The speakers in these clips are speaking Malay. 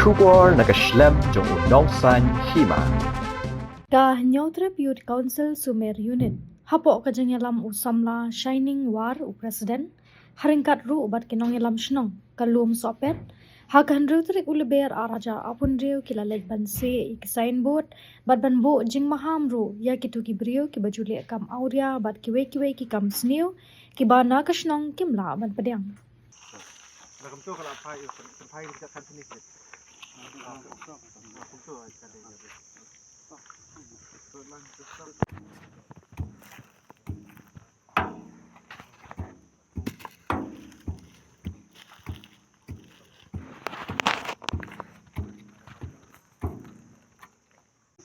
Shubor nakaslem jong unongsan hima. Ka Nyautrep Youth Council Sumer Unit hapo kajang yalam usamla Shining War u President haringkat ru ubat kinong yalam shnong kalum sopet hakan rutrik uleber araja apun riu kilalek banse ikisain bot bat ban bo jing maham ru ya kitu kibrio ki bajule kam auria bat kiwe ki kam sniu ki bana kashnong kimla ban pedang. Welcome to Kalapay kita kan sini.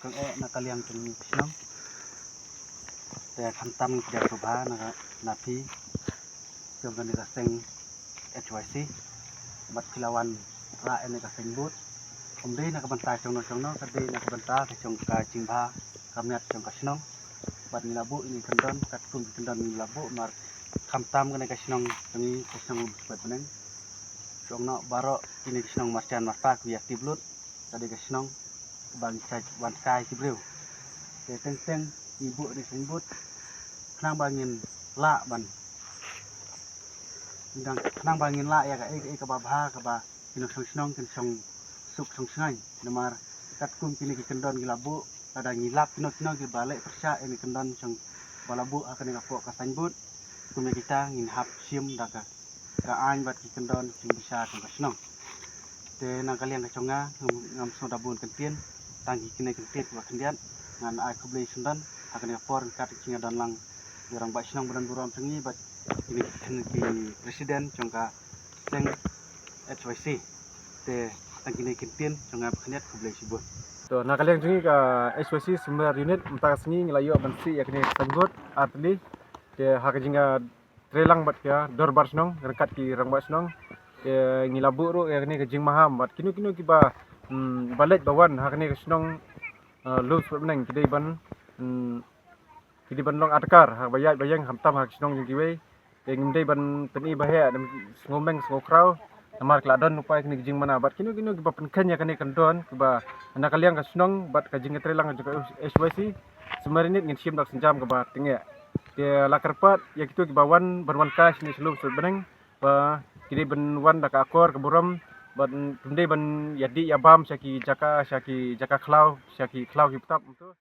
Kang nakaliang tung sinong. Saya hantam kerja subha napi. Jom ni kaseng HYC. Bat kilawan ra ini kaseng but. Kemudian nak bentar cong kadi nak bentar cong ka cingba kamiat cong kasinong. Bat ni labu ini kendon kat kum kendon ni labu mar kamtam kena kasinong ini kasinong buat beneng. Cong nak baro ini kasinong marcan marpa kuya tiblut tadi kasinong bang cai wan kai kibriu. Teng ibu di sembut kenang bangin la ban. Kenang bangin la ya ka babha ka ba kinong kinong suk sungai namar kat kum kini kendon gilabu ada ngilap kinong ki balik persya ini kendon cong balabu akan ngapok ka sambut kum kita ngin hap sim daga ka ain bat ki kendon sing bisa cong kasnong te nang kalian kaconga ngam soda bun kentien tanggi kini kentit wa kendian ngan ai kublei sundan akan ngapor kat cinga dan lang orang ba sinong beran buram tengi bat ini ki presiden cong ka seng HYC te tangkini kintin jangan berkeniat kublai sibut. To nak kalian jengi ka HYC Sumer Unit mentang sengi ngelayu abansi yakni sanggut atli ke hak jinga trelang bat ya dor bar snong rekat ki rang bat snong ngilabu ru yakni ke jing maham bat kinu kiba balet bawan hak ni snong lu sebab nang kidai ban long atkar hak bayang hamtam hak snong jing kiwe ngimdai ban peni bahaya ngomeng ngokrau namar kladon upay kini jing mana bat kinu kiba penkanya kani kendon kiba anak kalian ka sunong bat ka jing trelang juga HYC Sumer Unit ngin sim dak senjam kiba tinge dia lakarpat ya kitu kiba wan berwan ka sini selu sebeneng ba kini ben wan dak akor keburam bat tumdai ban yadi yabam syaki jaka klau ki petap itu